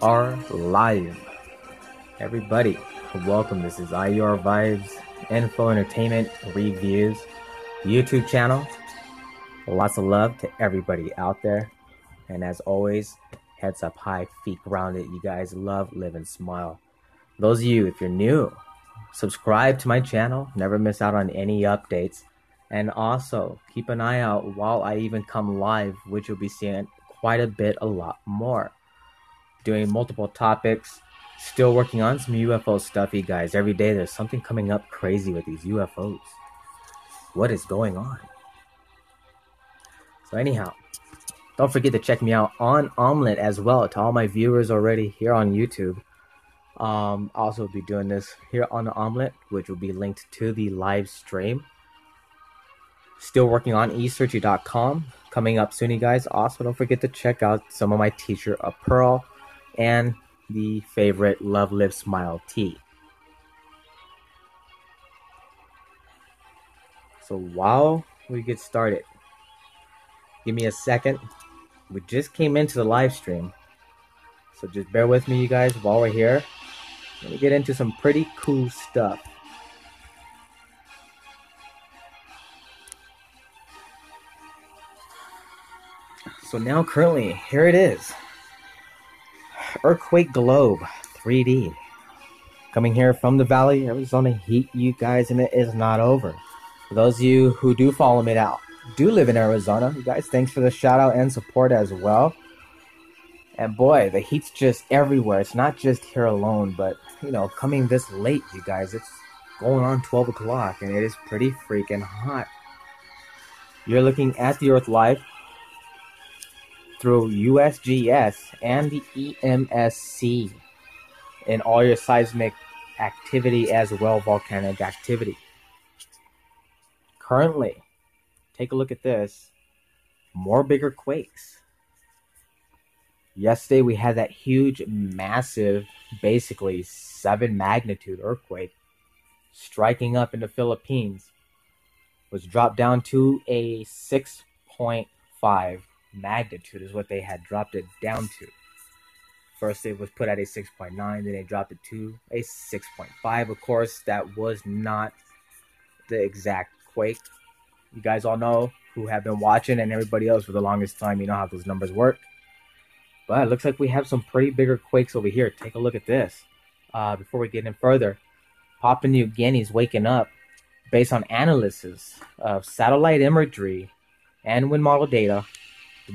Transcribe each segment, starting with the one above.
Are live. Everybody, welcome. This is IUR Vibes Info Entertainment Reviews YouTube channel. Lots of love to everybody out there. And as always, heads up high, feet grounded. You guys love, live, and smile. Those of you, if you're new, subscribe to my channel. Never miss out on any updates. And also, keep an eye out while I even come live, which you'll be seeing quite a lot more. Doing multiple topics, still working on some UFO stuff, you guys. Every day there's something coming up crazy with these UFOs. What is going on? So anyhow, don't forget to check me out on Omelette as well. To all my viewers already here on YouTube, also be doing this here on the Omelette, which will be linked to the live stream. Still working on esearchy.com, coming up soon, you guys. Also, don't forget to check out some of my teacher apparel and the favorite Love Live Smile tee. So while we get started, give me a second. We just came into the live stream, so just bear with me, you guys, while we're here. Let me get into some pretty cool stuff. So now currently, here it is. Earthquake Globe 3D. Coming here from the Valley, Arizona heat, you guys, and it is not over. For those of you who do follow me out, do live in Arizona, you guys, thanks for the shout out and support as well. And boy, the heat's just everywhere. It's not just here alone, but you know, coming this late, you guys, it's going on 12 o'clock and it is pretty freaking hot. You're looking at the Earth live through USGS and the EMSC in all your seismic activity as well, volcanic activity. Currently, take a look at this. More bigger quakes. Yesterday we had that huge, massive, basically 7 magnitude earthquake striking up in the Philippines. Was dropped down to a 6.5 magnitude is what they had dropped it down to. First it was put at a 6.9, then they dropped it to a 6.5. Of course, that was not the exact quake. You guys all know, who have been watching, and everybody else for the longest time, you know how those numbers work. But it looks like we have some pretty bigger quakes over here. Take a look at this. Before we get in further, Papua New Guinea is waking up based on analysis of satellite imagery and wind model data.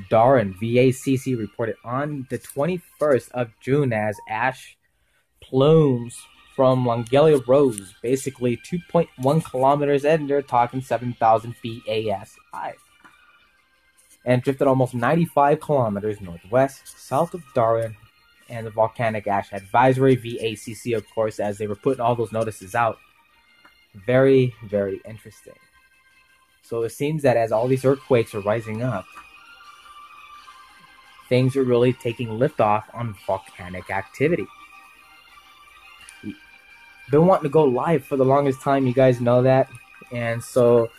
Darwin VACC reported on the 21st of June as ash plumes from Longelia rose, basically 2.1 kilometers, and they're talking 7,000 feet ASI, and drifted almost 95 kilometers northwest, south of Darwin, and the volcanic ash advisory VACC, of course, as they were putting all those notices out. Very, very interesting. So it seems that as all these earthquakes are rising up, things are really taking liftoff on volcanic activity. Been wanting to go live for the longest time, you guys know that, and so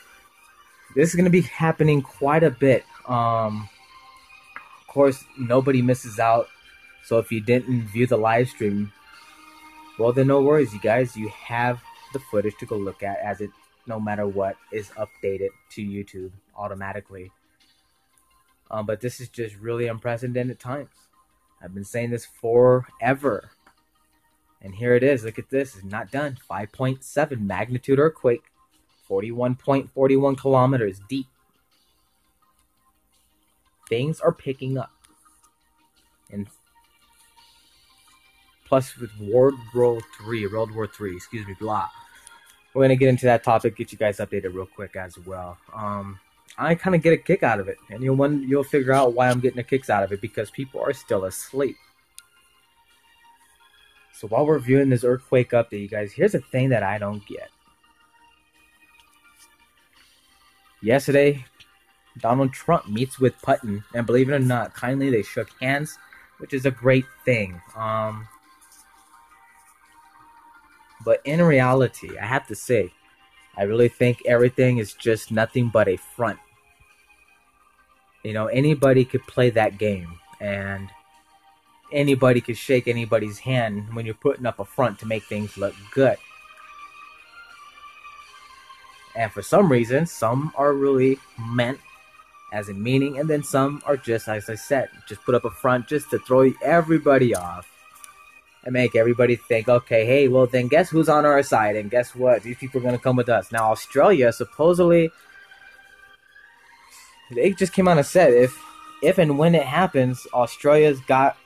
this is going to be happening quite a bit. Of course, nobody misses out, so if you didn't view the live stream, well then no worries, you guys, you have the footage to go look at, as it, no matter what, is updated to YouTube automatically. But this is just really unprecedented times. I've been saying this forever. And here it is. Look at this. It's not done. 5.7 magnitude earthquake. 41.41 kilometers deep. Things are picking up. And plus with World War III, excuse me, blah. We're going to get into that topic, get you guys updated real quick as well. I kind of get a kick out of it, and you'll figure out why I'm getting a kick out of it, because people are still asleep. So while we're viewing this earthquake update, you guys, here's a thing that I don't get. Yesterday, Donald Trump meets with Putin, and believe it or not, kindly they shook hands, which is a great thing. But in reality, I have to say, I really think everything is just nothing but a front. You know, anybody could play that game, and anybody can shake anybody's hand when you're putting up a front to make things look good. And for some reason, some are really meant as a meaning, and then some are just, as I said, just put up a front just to throw everybody off and make everybody think, okay, hey, well then guess who's on our side, and guess what? These people are going to come with us. Now, Australia, supposedly, they just came out and said if and when it happens, Australia's got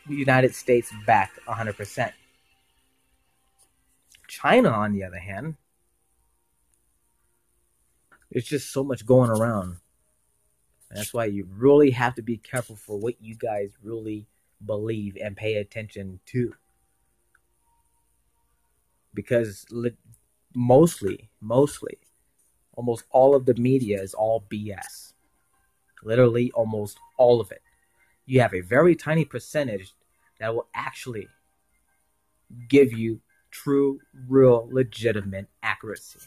the United States back 100%. China, on the other hand, there's just so much going around. And that's why you really have to be careful for what you guys really believe and pay attention to. Because mostly, almost all of the media is all BS. Literally almost all of it. You have a very tiny percentage that will actually give you true, real, legitimate accuracy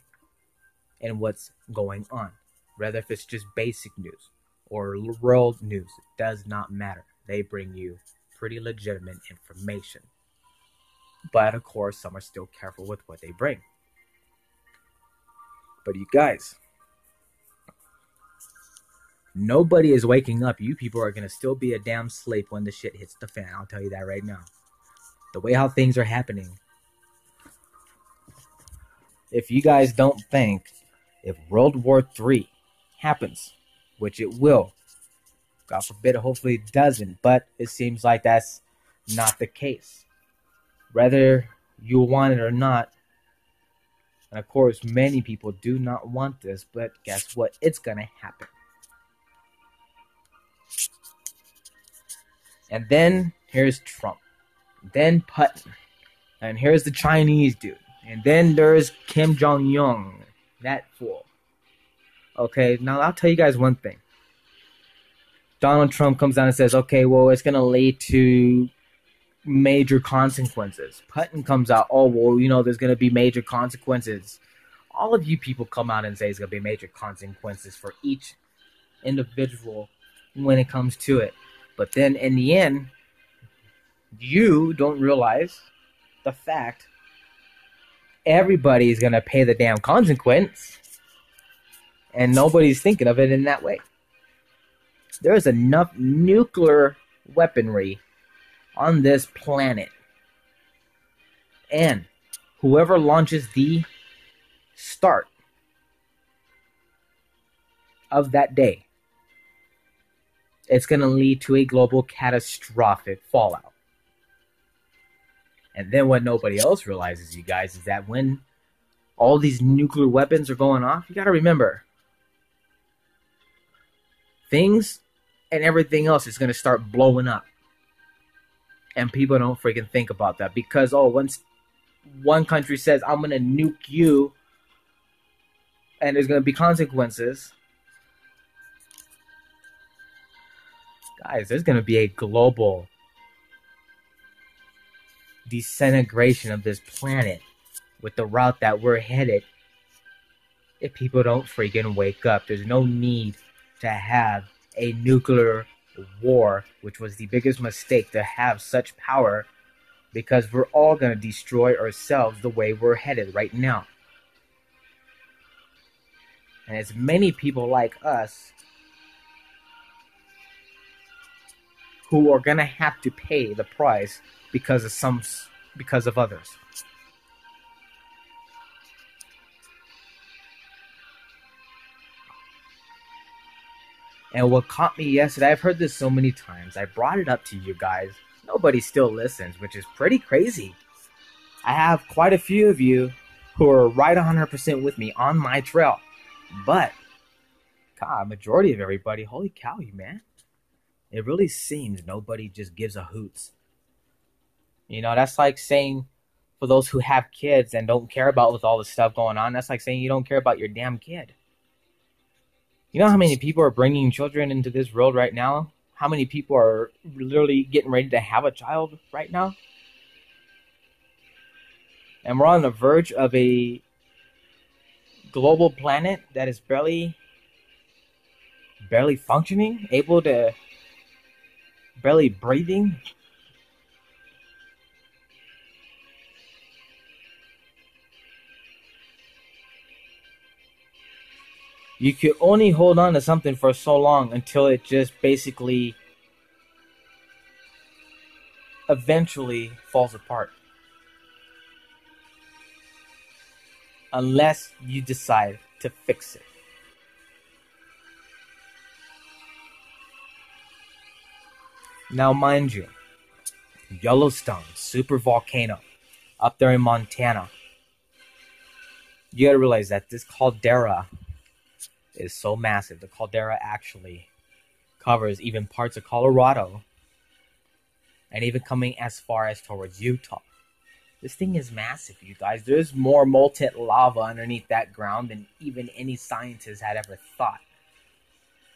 in what's going on. Whether if it's just basic news or world news, it does not matter. They bring you pretty legitimate information. But of course, some are still careful with what they bring. But you guys, nobody is waking up. You people are going to still be a damn sleep when the shit hits the fan. I'll tell you that right now. The way how things are happening. If you guys don't think, if World War III happens, which it will, God forbid, hopefully it doesn't, but it seems like that's not the case. Whether you want it or not, and of course many people do not want this, but guess what? It's going to happen. And then here's Trump. Then Putin. And here's the Chinese dude. And then there's Kim Jong-un. That fool. Okay, now I'll tell you guys one thing. Donald Trump comes down and says, okay, well, it's going to lead to major consequences. Putin comes out, oh, well, you know, there's going to be major consequences. All of you people come out and say it's going to be major consequences for each individual when it comes to it. But then in the end, you don't realize the fact everybody is going to pay the damn consequence, and nobody's thinking of it in that way. There is enough nuclear weaponry on this planet, and whoever launches the start of that day, it's going to lead to a global catastrophic fallout. And then what nobody else realizes, you guys, is that when all these nuclear weapons are going off, you got to remember, things and everything else is going to start blowing up. And people don't freaking think about that because, once one country says, I'm going to nuke you and there's going to be consequences, guys, there's going to be a global disintegration of this planet with the route that we're headed if people don't freaking wake up. There's no need to have a nuclear war, which was the biggest mistake, to have such power, because we're all going to destroy ourselves the way we're headed right now. And it's many people like us who are going to have to pay the price because of others. And what caught me yesterday, I've heard this so many times. I brought it up to you guys. Nobody still listens, which is pretty crazy. I have quite a few of you who are right 100% with me on my trail. But, God, majority of everybody, holy cow, man. It really seems nobody just gives a hoots. You know, that's like saying, for those who have kids and don't care about with all the stuff going on, that's like saying you don't care about your damn kid. You know how many people are bringing children into this world right now? How many people are literally getting ready to have a child right now? And we're on the verge of a global planet that is barely functioning, able to, barely breathing, You can only hold on to something for so long until it just basically eventually falls apart. Unless you decide to fix it. Now, mind you, Yellowstone, super volcano, up there in Montana. You gotta realize that this caldera is so massive. The caldera actually covers even parts of Colorado and even coming as far as towards Utah. This thing is massive, you guys. There's more molten lava underneath that ground than even any scientist had ever thought.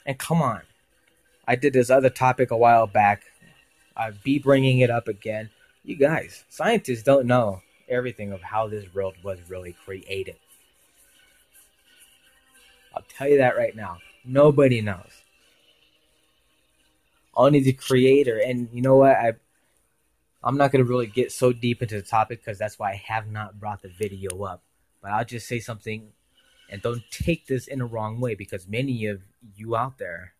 And come on, I did this other topic a while back. I'll be bringing it up again. You guys, scientists don't know everything of how this world was really created. I'll tell you that right now. Nobody knows. Only the creator. And you know what? I'm not going to really get so deep into the topic because that's why I have not brought the video up. But I'll just say something, and don't take this in the wrong way, because many of you out there,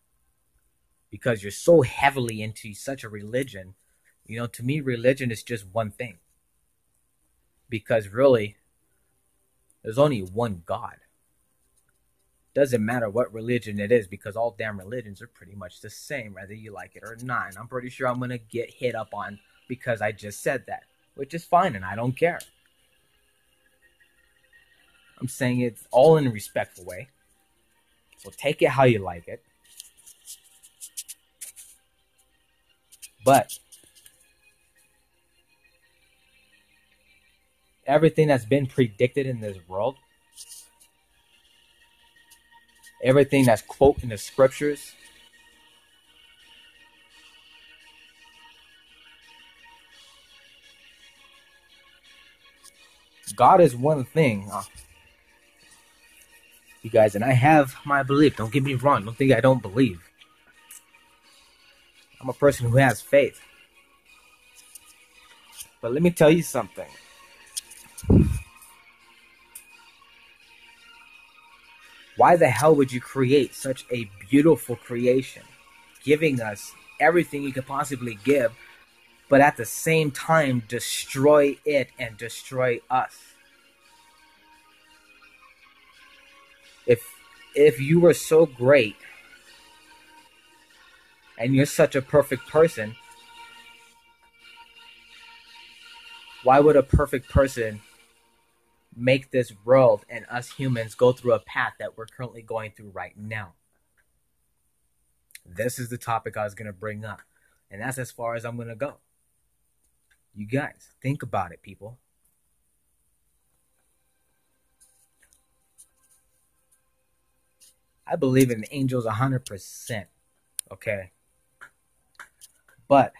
because you're so heavily into such a religion, you know, to me, religion is just one thing. Because really, there's only one God. Doesn't matter what religion it is, because all damn religions are pretty much the same, whether you like it or not. And I'm pretty sure I'm going to get hit up on because I just said that, which is fine, and I don't care. I'm saying it all in a respectful way. So take it how you like it. But everything that's been predicted in this world, everything that's quoted in the scriptures, God is one thing, you guys, and I have my belief. Don't get me wrong. Don't think I don't believe. I'm a person who has faith. But let me tell you something. Why the hell would you create such a beautiful creation, giving us everything you could possibly give, but at the same time destroy it and destroy us? If you were so great and you're such a perfect person, why would a perfect person make this world and us humans go through a path that we're currently going through right now? This is the topic I was going to bring up, and that's as far as I'm going to go. You guys, think about it, people. I believe in angels 100%, okay? But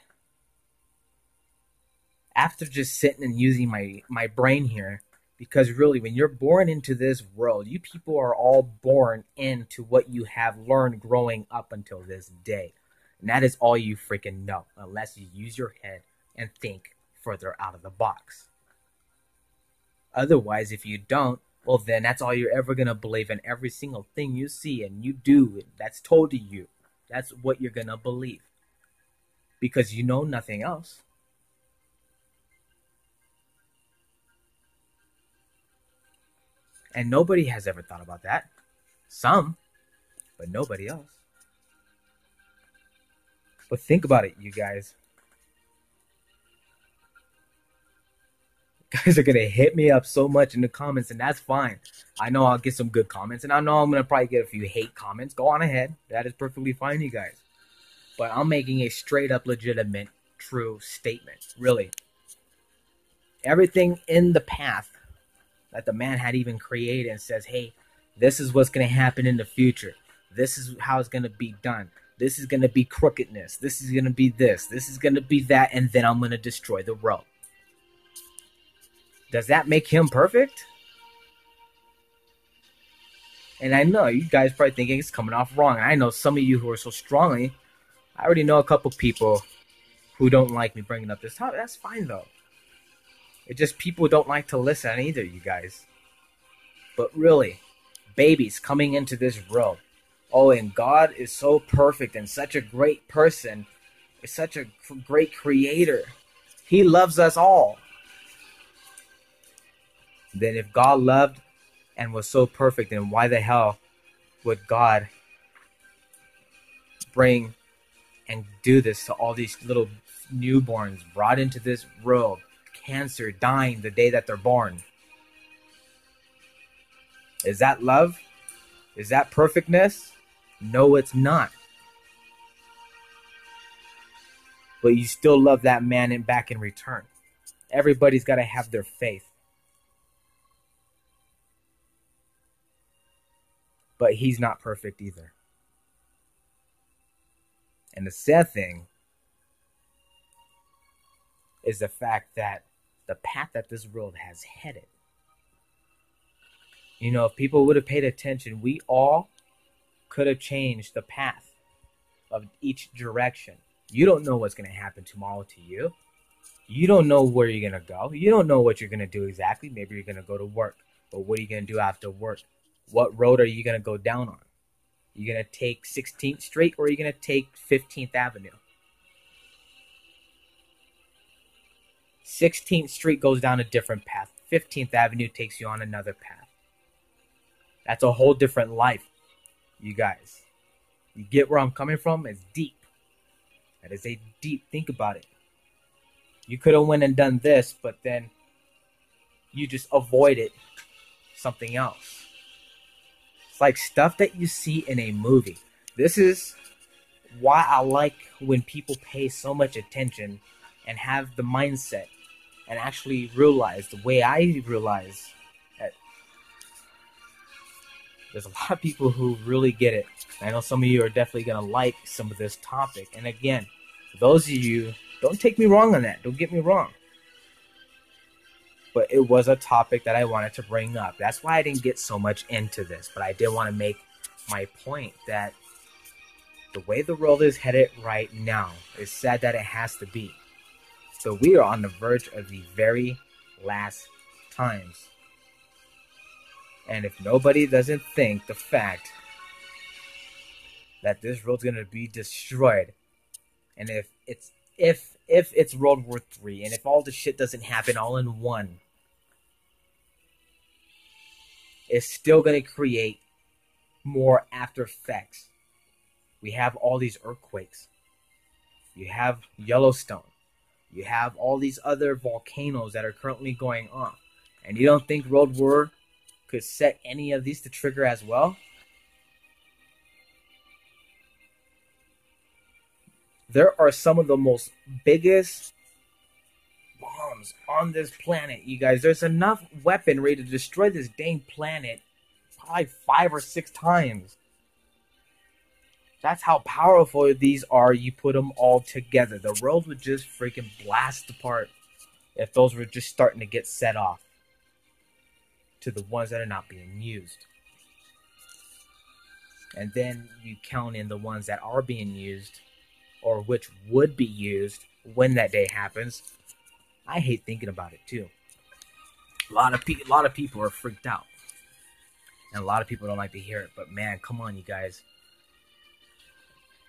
after just sitting and using my brain here, because really, when you're born into this world, you people are all born into what you have learned growing up until this day. And that is all you freaking know, unless you use your head and think further out of the box. Otherwise, if you don't, well, then that's all you're ever going to believe, in every single thing you see and you do that's told to you. That's what you're going to believe, because you know nothing else. And nobody has ever thought about that. Some, but nobody else. But think about it, you guys. Guys are going to hit me up so much in the comments, and that's fine. I know I'll get some good comments, and I know I'm going to probably get a few hate comments. Go on ahead. That is perfectly fine, you guys. But I'm making a straight up, legitimate, true statement. Really. Everything in the path that the man had even created and says, hey, this is what's going to happen in the future. This is how it's going to be done. This is going to be crookedness. This is going to be this. This is going to be that. And then I'm going to destroy the world. Does that make him perfect? And I know you guys probably thinking it's coming off wrong. And I know some of you who are so strongly, I already know a couple people who don't like me bringing up this topic. That's fine, though. It's just people don't like to listen either, you guys. But really, babies coming into this world. Oh, and God is so perfect and such a great person, is such a great creator. He loves us all. Then if God loved and was so perfect, then why the hell would God bring and do this to all these little newborns brought into this world, cancer, dying the day that they're born? Is that love? Is that perfectness? No, it's not. But you still love that man back in return. Everybody's got to have their faith. But he's not perfect either. And the sad thing is the fact that the path that this world has headed, you know, if people would have paid attention, we all could have changed the path of each direction. You don't know what's going to happen tomorrow to you. You don't know where you're going to go. You don't know what you're going to do exactly. Maybe you're going to go to work. But what are you going to do after work? What road are you going to go down on? You going to take 16th Street or are you going to take 15th Avenue? 16th Street goes down a different path. 15th Avenue takes you on another path. That's a whole different life, you guys. You get where I'm coming from? It's deep. That is a deep, think about it. You could have went and done this, but then you just avoided something else. It's like stuff that you see in a movie. This is why I like when people pay so much attention and have the mindset and actually realize the way I realize that there's a lot of people who really get it. I know some of you are definitely going to like some of this topic. And again, for those of you, don't take me wrong on that. Don't get me wrong. But it was a topic that I wanted to bring up. That's why I didn't get so much into this. But I did want to make my point that the way the world is headed right now is sad that it has to be. So we are on the verge of the very last times. And if nobody doesn't think the fact that this world's gonna be destroyed, and if it's World War III, and if all the shit doesn't happen all in one, it's still gonna create more after effects. We have all these earthquakes. You have Yellowstone. You have all these other volcanoes that are currently going on. And you don't think World War could set any of these to trigger as well? There are some of the most biggest bombs on this planet, you guys. There's enough weaponry to destroy this dang planet probably 5 or 6 times. That's how powerful these are. You put them all together. The world would just freaking blast apart if those were just starting to get set off to the ones that are not being used. And then you count in the ones that are being used, or which would be used when that day happens. I hate thinking about it too. A lot of people are freaked out, and a lot of people don't like to hear it. But man, come on, you guys.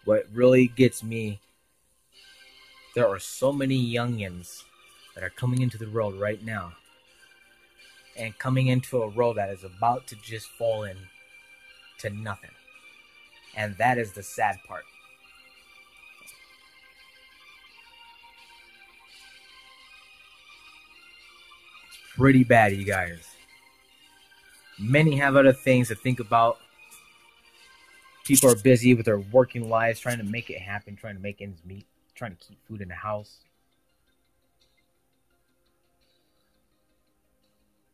What really gets me, there are so many youngins that are coming into the world right now, and coming into a world that is about to just fall into nothing. And that is the sad part. It's pretty bad, you guys. Many have other things to think about. People are busy with their working lives, trying to make it happen, trying to make ends meet, trying to keep food in the house.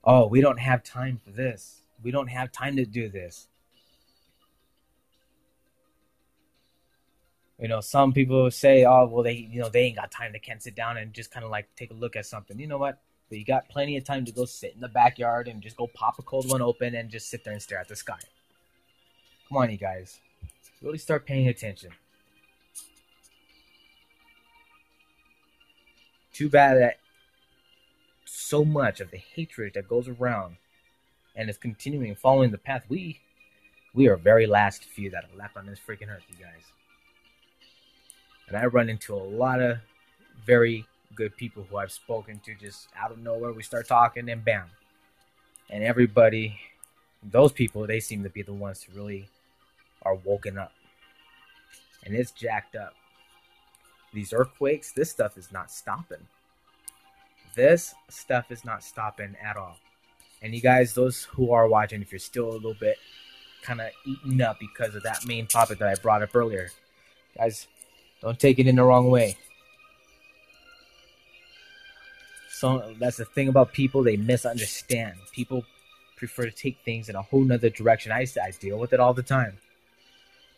Oh, we don't have time for this. We don't have time to do this. You know, some people say, oh, well, they ain't got time. They can't sit down and just kind of like take a look at something. You know what? But you got plenty of time to go sit in the backyard and just go pop a cold one open and just sit there and stare at the sky. Come on, you guys. Really start paying attention. Too bad that so much of the hatred that goes around and is continuing following the path, we are very last few that are left on this freaking earth, you guys. And I run into a lot of very good people who I've spoken to just out of nowhere. We start talking and bam. And everybody, those people, they seem to be the ones who really are woken up. And it's jacked up. These earthquakes, this stuff is not stopping. This stuff is not stopping at all. And you guys, those who are watching, if you're still a little bit kind of eaten up because of that main topic that I brought up earlier, guys, don't take it in the wrong way. So that's the thing about people, they misunderstand. People prefer to take things in a whole nother direction. I deal with it all the time.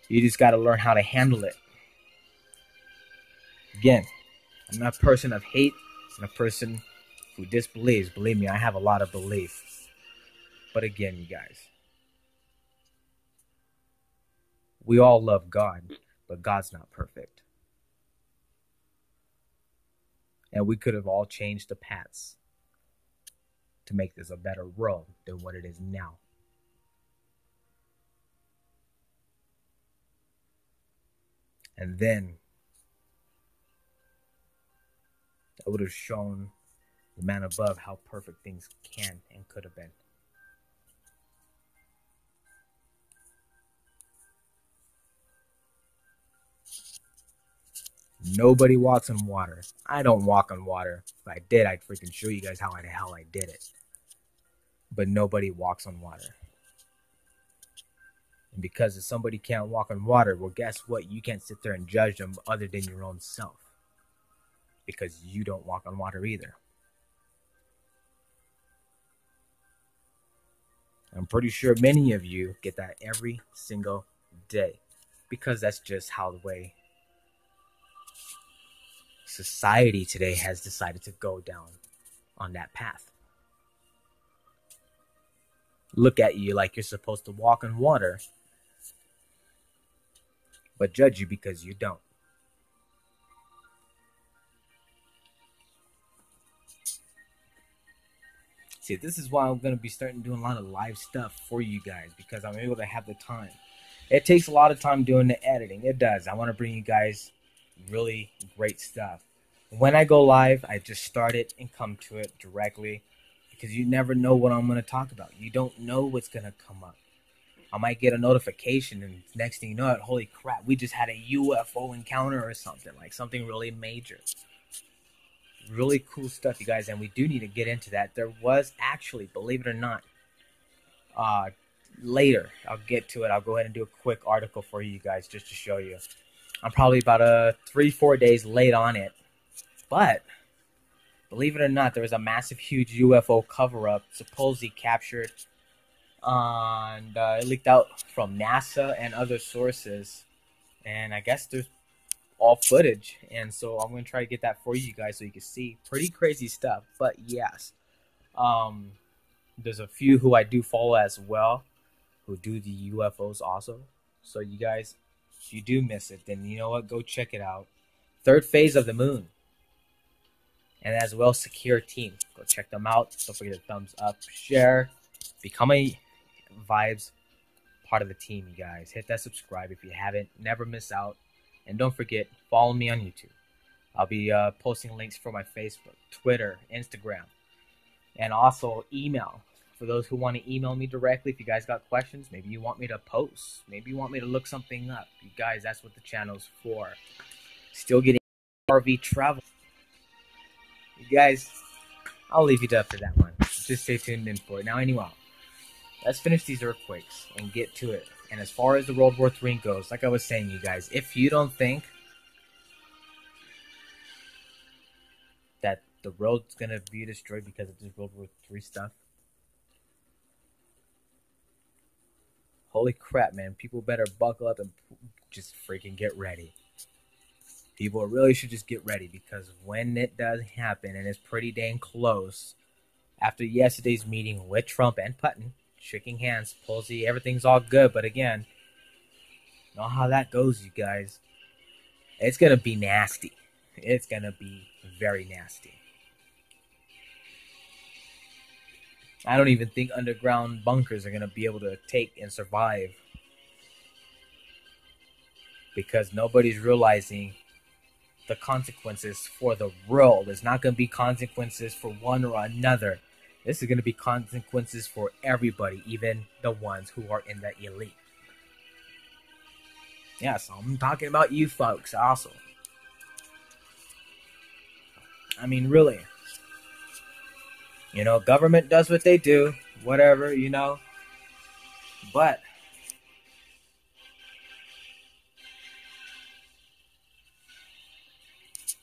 You just got to learn how to handle it. Again, I'm not a person of hate. I'm a person who disbelieves. Believe me, I have a lot of belief. But again, you guys, we all love God, but God's not perfect. And we could have all changed the paths to make this a better world than what it is now. And then I would have shown the man above how perfect things can and could have been. Nobody walks on water. I don't walk on water. If I did, I'd freaking show you guys how the hell I did it. But nobody walks on water. And because if somebody can't walk on water, well, guess what? You can't sit there and judge them other than your own self. Because you don't walk on water either. I'm pretty sure many of you get that every single day. Because that's just how the way society today has decided to go down on that path. Look at you like you're supposed to walk on water, but judge you because you don't. See, this is why I'm going to be starting doing a lot of live stuff for you guys, because I'm able to have the time. It takes a lot of time doing the editing. It does. I want to bring you guys really great stuff. When I go live, I just start it and come to it directly, because you never know what I'm going to talk about. You don't know what's going to come up. I might get a notification, and next thing you know, holy crap, we just had a UFO encounter or something, like something really major. Really cool stuff, you guys, and we do need to get into that. There was actually, believe it or not, later, I'll get to it. I'll go ahead and do a quick article for you guys just to show you. I'm probably about 3-4 days late on it, but believe it or not, there was a massive, huge UFO cover-up supposedly captured, and it leaked out from NASA and other sources, and I guess there's all footage, and so I'm going to try to get that for you guys so you can see. Pretty crazy stuff, but yes. There's a few who I do follow as well who do the UFOs also. So you guys, if you do miss it, then you know what? Go check it out. Third phase of the moon. And as well, Secure Team. Go check them out. Don't forget to thumbs up, share, become a Vibes part of the team, you guys. Hit that subscribe if you haven't. Never miss out. And don't forget, follow me on YouTube. I'll be posting links for my Facebook, Twitter, Instagram, and also email. For those who want to email me directly, if you guys got questions, maybe you want me to post, maybe you want me to look something up. You guys, that's what the channel's for. Still getting RV travel. You guys, I'll leave you up to that one. Just stay tuned in for it. Now, anyway, let's finish these earthquakes and get to it. And as far as the World War III goes, like I was saying, you guys, if you don't think that the world's going to be destroyed because of this World War III stuff, holy crap, man. People better buckle up and just freaking get ready. People really should just get ready, because when it does happen, and it's pretty dang close, after yesterday's meeting with Trump and Putin, shaking hands, supposedly everything's all good, but again, you know how that goes, you guys. It's going to be nasty. It's going to be very nasty. I don't even think underground bunkers are going to be able to take and survive, because nobody's realizing the consequences for the world. There's not going to be consequences for one or another. This is going to be consequences for everybody, even the ones who are in the elite. Yeah, so I'm talking about you folks also. I mean, really. Government does what they do, whatever, But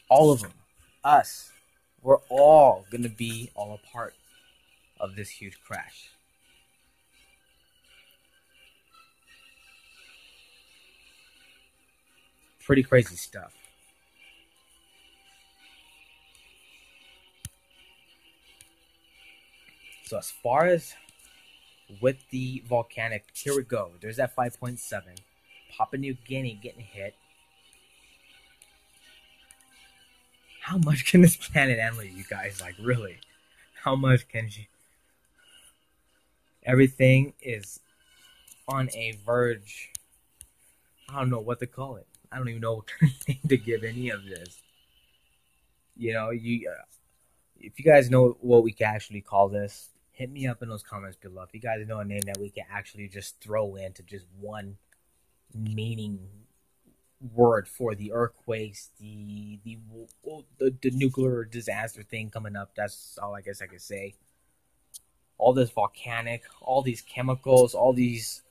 all of them, us, we're all going to be all a part of this huge crash. Pretty crazy stuff. So as far as with the volcanic, here we go. There's that 5.7. Papua New Guinea getting hit. How much can this planet handle, you guys? Like, really? How much can she? Everything is on a verge. I don't know what to call it. I don't even know what kind of name to give any of this. If you guys know what we can actually call this, hit me up in those comments below. If you guys know a name that we can actually just throw into just one meaning word for the earthquakes, the nuclear disaster thing coming up, that's all I guess I could say. All this volcanic, all these chemicals, all these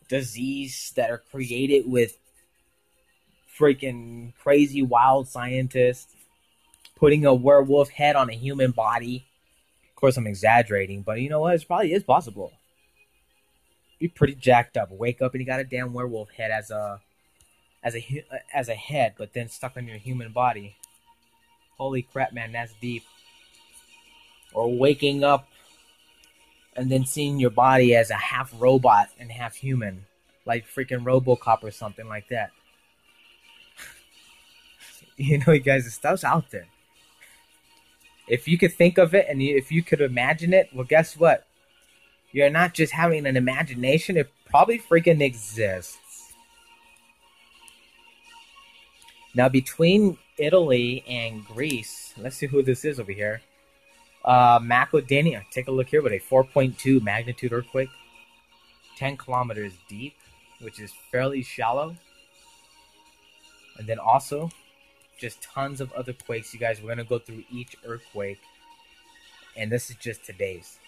disease that are created with freaking crazy wild scientists putting a werewolf head on a human body. Of course, I'm exaggerating, but you know what? It probably is possible. Be pretty jacked up. Wake up and you got a damn werewolf head as a head, but then stuck on your human body. Holy crap, man, that's deep. Or waking up and then seeing your body as a half robot and half human, like freaking RoboCop or something like that. You guys, the stuff's out there. If you could think of it and if you could imagine it, well, guess what? You're not just having an imagination. It probably freaking exists. Now, between Italy and Greece, let's see who this is over here. Macedonia. Take a look here with a 4.2 magnitude earthquake. 10 kilometers deep, which is fairly shallow. And then also just tons of other quakes. You guys, we're going to go through each earthquake. And this is just today's.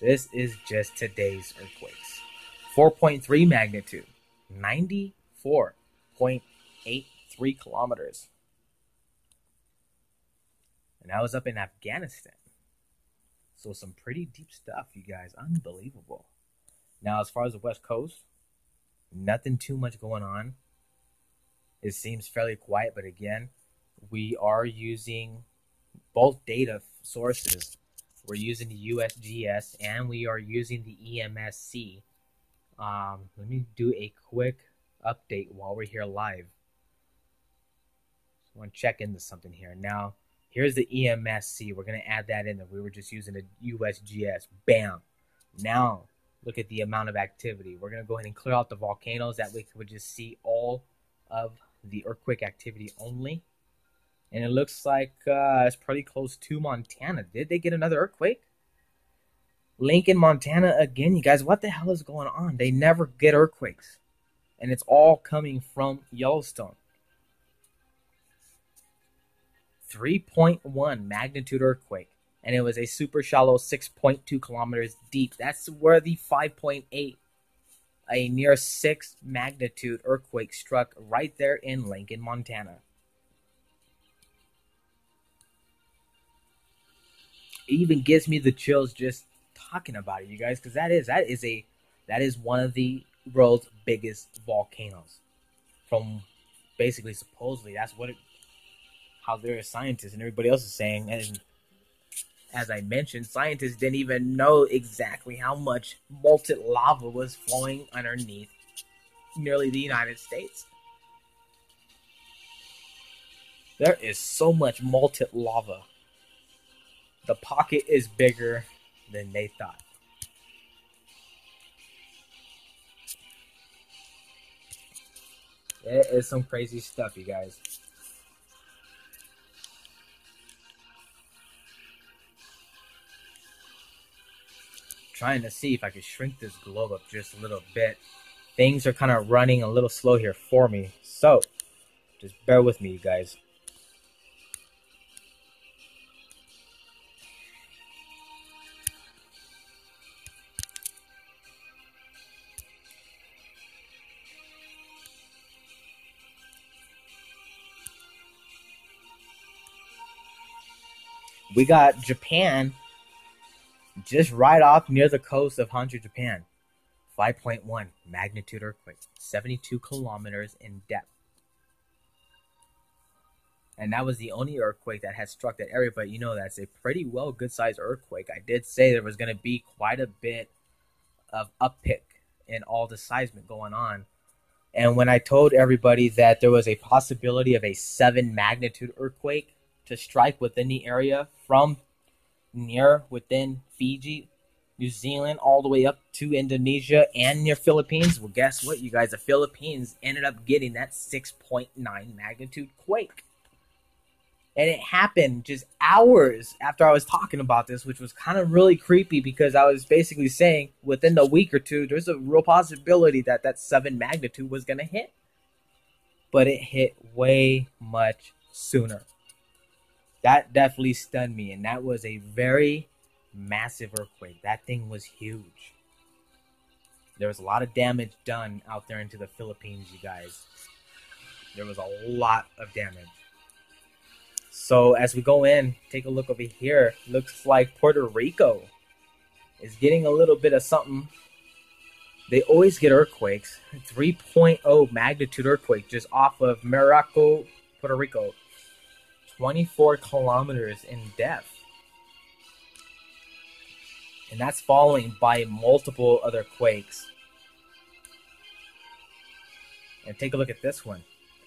This is just today's earthquakes. 4.3 magnitude. 94.83 kilometers. And I was up in Afghanistan. So some pretty deep stuff, you guys. Unbelievable. Now, as far as the West Coast, nothing too much going on. It seems fairly quiet, but again, we are using both data sources. We're using the USGS and we are using the EMSC. Let me do a quick update while we're here live. So I want to check into something here. Now, here's the EMSC. We're going to add that in there. We were just using the USGS. Bam. Now, look at the amount of activity. We're going to go ahead and clear out the volcanoes. That way we would just see all of the earthquake activity only. And it looks like it's pretty close to Montana. Did they get another earthquake? Lincoln, Montana again. You guys, what the hell is going on? They never get earthquakes. And it's all coming from Yellowstone. 3.1 magnitude earthquake. And it was a super shallow 6.2 kilometers deep. That's where the 5.8, a near 6 magnitude earthquake struck right there in Lincoln, Montana. It even gives me the chills just talking about it, you guys, because that is one of the world's biggest volcanoes. From basically, supposedly, that's how their scientists and everybody else is saying. And as I mentioned, scientists didn't even know exactly how much molten lava was flowing underneath nearly the United States. There is so much molten lava. The pocket is bigger than they thought. It is some crazy stuff, you guys. Trying to see if I could shrink this globe up just a little bit. Things are kind of running a little slow here for me, so just bear with me, you guys. We got Japan just right off near the coast of Honshu, Japan. 5.1 magnitude earthquake, 72 kilometers in depth. And that was the only earthquake that had struck that area, but you know, that's a pretty well good-sized earthquake. I did say there was going to be quite a bit of uptick in all the seismic going on. And when I told everybody that there was a possibility of a 7 magnitude earthquake to strike within the area from near within Fiji, New Zealand, all the way up to Indonesia and near Philippines, well, guess what, you guys? The Philippines ended up getting that 6.9 magnitude quake. And it happened just hours after I was talking about this, which was kind of really creepy because I was basically saying within a week or two, there's a real possibility that that 7 magnitude was going to hit. But it hit way much sooner. That definitely stunned me, and that was a very massive earthquake. That thing was huge. There was a lot of damage done out there into the Philippines, you guys. There was a lot of damage. So as we go in, take a look over here. Looks like Puerto Rico is getting a little bit of something. They always get earthquakes. 3.0 magnitude earthquake just off of Maraco, Puerto Rico. 24 kilometers in depth. And that's following by multiple other quakes. And take a look at this one.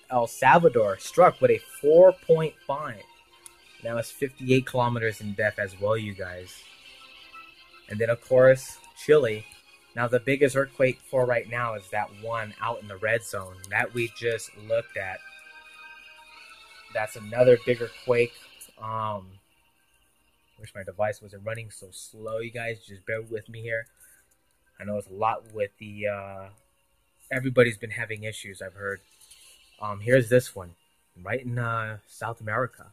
El Salvador struck with a 4.5. That was 58 kilometers in depth as well, you guys. And then, of course, Chile. Now, the biggest earthquake for right now is that one out in the red zone that we just looked at. That's another bigger quake. Wish my device wasn't running so slow, you guys. Just bear with me here. I know it's a lot with the... everybody's been having issues, I've heard. Here's this one, right in South America,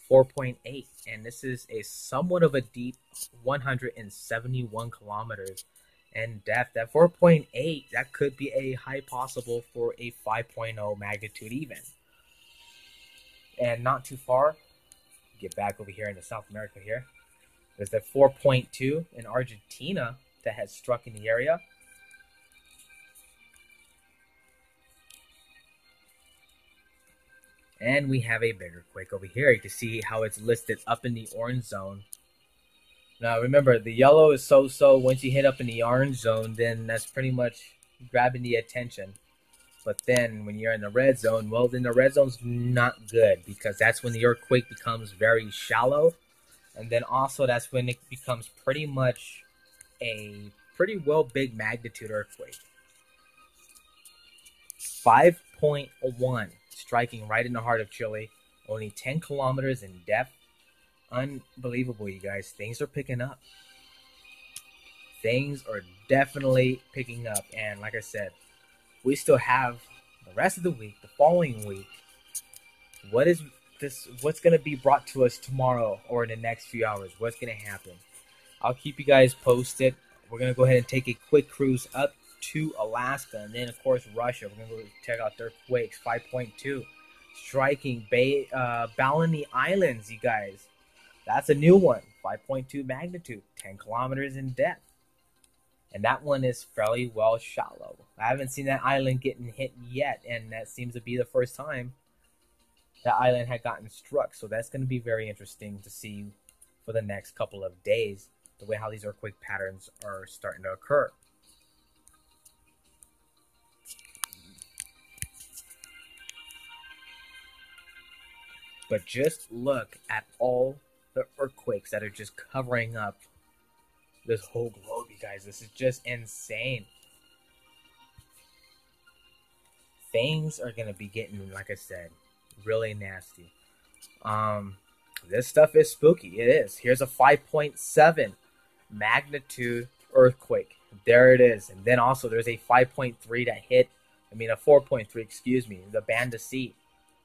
4.8, and this is a somewhat of a deep 171 kilometers in depth. That 4.8, that could be a high possible for a 5.0 magnitude even. And not too far, get back over here into South America here, there's the 4.2 in Argentina that has struck in the area. And we have a bigger quake over here. You can see how it's listed up in the orange zone. Now remember, the yellow is so-so. Once you hit up in the orange zone, then that's pretty much grabbing the attention. But then when you're in the red zone, well, then the red zone's not good because that's when the earthquake becomes very shallow. And then also that's when it becomes pretty much a pretty well big magnitude earthquake. 5.1. Striking right in the heart of Chile, only 10 kilometers in depth. Unbelievable, you guys. Things are picking up. Things are definitely picking up. And like I said, we still have the rest of the week, the following week. What is this? What's going to be brought to us tomorrow or in the next few hours? What's going to happen? I'll keep you guys posted. We're going to go ahead and take a quick cruise up to Alaska, and then of course Russia. We're gonna go check out their quakes. 5.2 striking Balleny Islands, you guys. That's a new one. 5.2 magnitude, 10 kilometers in depth, and that one is fairly well shallow. I haven't seen that island getting hit yet, and that seems to be the first time that island had gotten struck. So that's going to be very interesting to see for the next couple of days, the way how these earthquake patterns are starting to occur. But just look at all the earthquakes that are just covering up this whole globe, you guys. This is just insane. Things are gonna be getting, like I said, really nasty. This stuff is spooky. It is. Here's a 5.7 magnitude earthquake. There it is. And then also there's a 5.3 that hit. A 4.3, excuse me. The Banda Sea,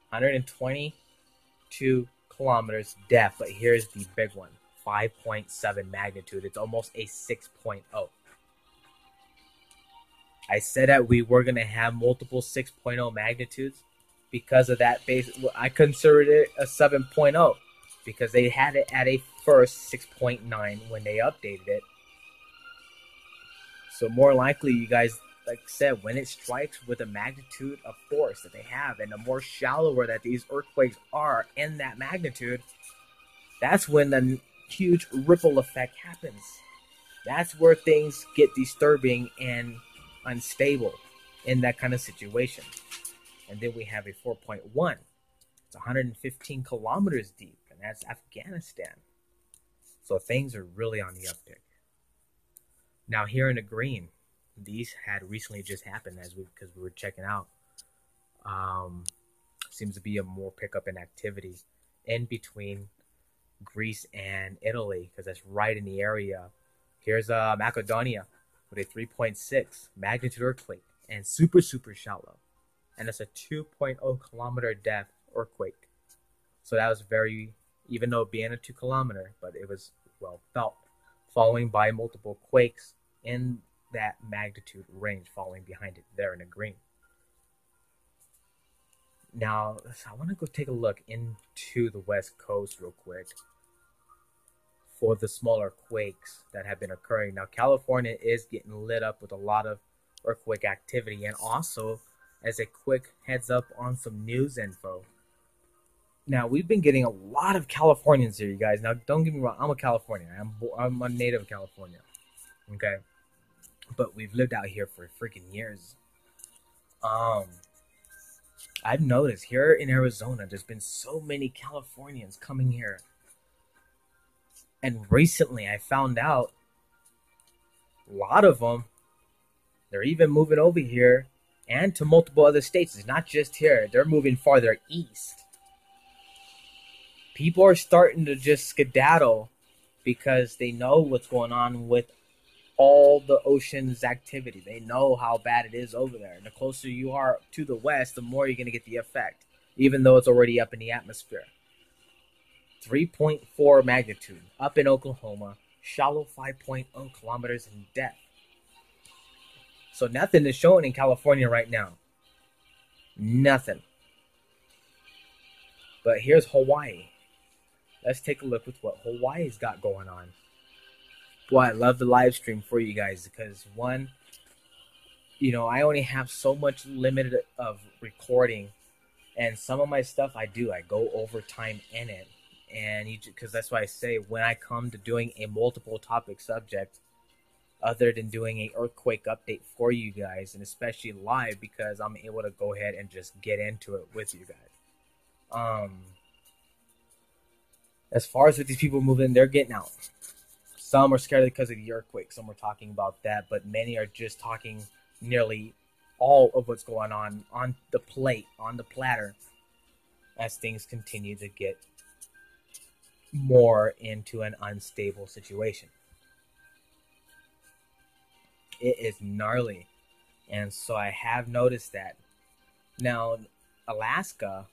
122 kilometers depth. But here's the big one, 5.7 magnitude. It's almost a 6.0. I said that we were going to have multiple 6.0 magnitudes. Because of that base, I considered it a 7.0 because they had it at a first 6.9 when they updated it. So more likely, you guys, like I said, when it strikes with a magnitude of force that they have, and the more shallower that these earthquakes are in that magnitude, that's when the huge ripple effect happens. That's where things get disturbing and unstable in that kind of situation. And then we have a 4.1. It's 115 kilometers deep, and that's Afghanistan. So things are really on the uptick. Now here in the green, these had recently just happened because we were checking out. Seems to be a more pickup in activity in between Greece and Italy because that's right in the area. Here's Macedonia with a 3.6 magnitude earthquake and super shallow. And it's a 2.0 kilometer depth earthquake. So that was very, even though being a 2 kilometer, but it was well felt, following by multiple quakes in that magnitude range following behind it there in the green. Now, I want to go take a look into the West Coast real quick for the smaller quakes that have been occurring. Now, California is getting lit up with a lot of earthquake activity, and also as a quick heads up on some news info. Now, we've been getting a lot of Californians here, you guys. Now, don't get me wrong. I'm a Californian. I'm a native of California. Okay? But we've lived out here for freaking years. I've noticed here in Arizona, there's been so many Californians coming here. And recently, I found out a lot of them, they're even moving over here and to multiple other states. It's not just here. They're moving farther east. People are starting to just skedaddle because they know what's going on with all the ocean's activity. They know how bad it is over there. And the closer you are to the west, the more you're going to get the effect, even though it's already up in the atmosphere. 3.4 magnitude up in Oklahoma, shallow 5.0 kilometers in depth. So nothing is showing in California right now. Nothing. But here's Hawaii. Let's take a look with what Hawaii's got going on. Boy, I love the live stream for you guys because one, I only have so much limited of recording, and some of my stuff I go over time in it, and because that's why I say when I come to doing a multiple topic subject, other than doing a earthquake update for you guys, and especially live, because I'm able to go ahead and just get into it with you guys. As far as with these people moving, they're getting out. Some are scared because of the earthquake. Some are talking about that, but many are just talking nearly all of what's going on the plate, on the platter, as things continue to get more into an unstable situation. It is gnarly. And so I have noticed that. Now, Alaska,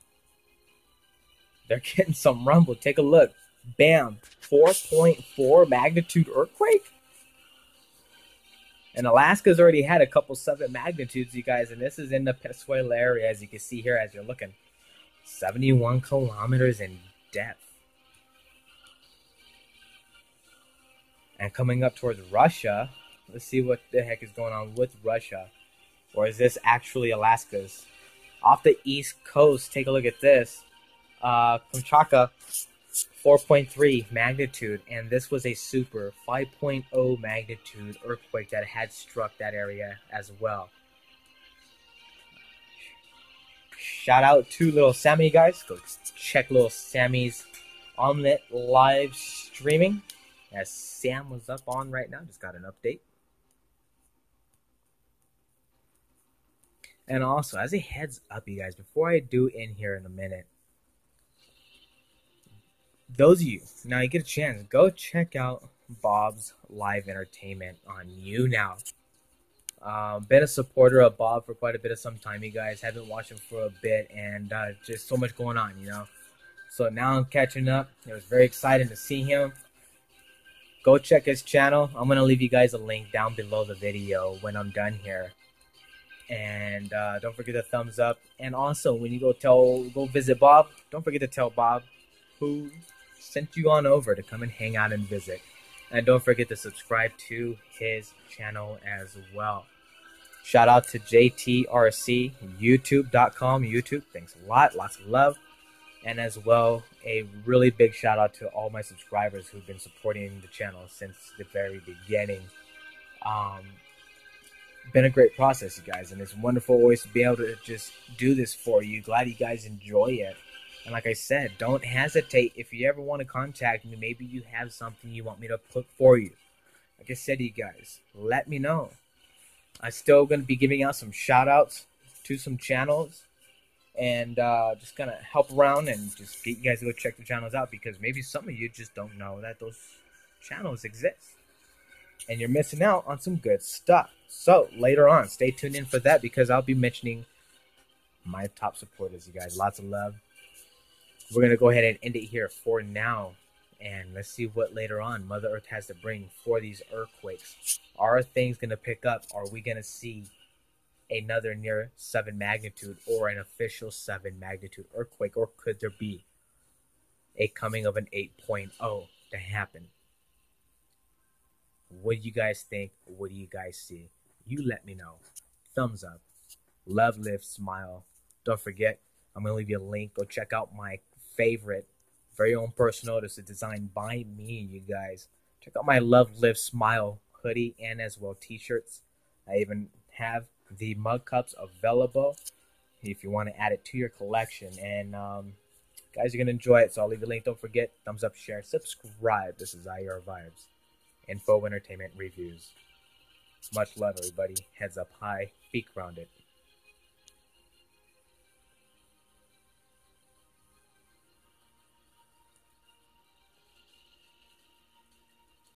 they're getting some rumble. Take a look. Bam. 4.4 magnitude earthquake? And Alaska's already had a couple 7 magnitudes, you guys. And this is in the Pesuela area, as you can see here as you're looking. 71 kilometers in depth. And coming up towards Russia, let's see what the heck is going on with Russia. Or is this actually Alaska's? Off the east coast, take a look at this. Kamchatka, 4.3 magnitude. And this was a super 5.0 magnitude earthquake that had struck that area as well. Shout out to little Sammy, guys. Go check little Sammy's Omelette live streaming. as Sam was up on right now. Just got an update. And also, as a heads up, you guys, before I do in here in a minute, those of you, now you get a chance, go check out Bob's live entertainment on YouNow. Been a supporter of Bob for quite a bit of some time, you guys. Haven't watched him for a bit, and just so much going on, you know. So now I'm catching up. It was very exciting to see him. Go check his channel. I'm gonna leave you guys a link down below the video when I'm done here. And don't forget to thumbs up. And also, when you go visit Bob, don't forget to tell Bob who sent you on over to come and hang out and visit. And don't forget to subscribe to his channel as well. Shout out to JTRC, YouTube.com. YouTube, thanks a lot. Lots of love. And as well, a really big shout out to all my subscribers who've been supporting the channel since the very beginning. Been a great process, you guys, and it's wonderful always to be able to just do this for you. Glad you guys enjoy it. And like I said, don't hesitate. If you ever want to contact me, maybe you have something you want me to put for you. Like I said to you guys, let me know. I'm still going to be giving out some shout outs to some channels. And just gonna help around and just get you guys to go check the channels out, because maybe some of you just don't know that those channels exist and you're missing out on some good stuff. So later on, stay tuned in for that, because I'll be mentioning my top supporters, you guys. Lots of love. We're gonna go ahead and end it here for now, and let's see what later on Mother Earth has to bring for these earthquakes. Are things gonna pick up? Are we gonna see another near 7 magnitude or an official 7 magnitude earthquake, or could there be a coming of an 8.0 to happen? What do you guys think? What do you guys see? You let me know. Thumbs up. Love, live, smile. Don't forget, I'm going to leave you a link. Go check out my favorite, very own personal. This is designed by me, you guys. Check out my Love, Live, Smile hoodie and as well t-shirts. I even have the mug cups available if you want to add it to your collection. And guys, you're going to enjoy it. So I'll leave a link. Don't forget, thumbs up, share, subscribe. This is IR Vibes. Info Entertainment Reviews. Much love, everybody. Heads up high, feet grounded.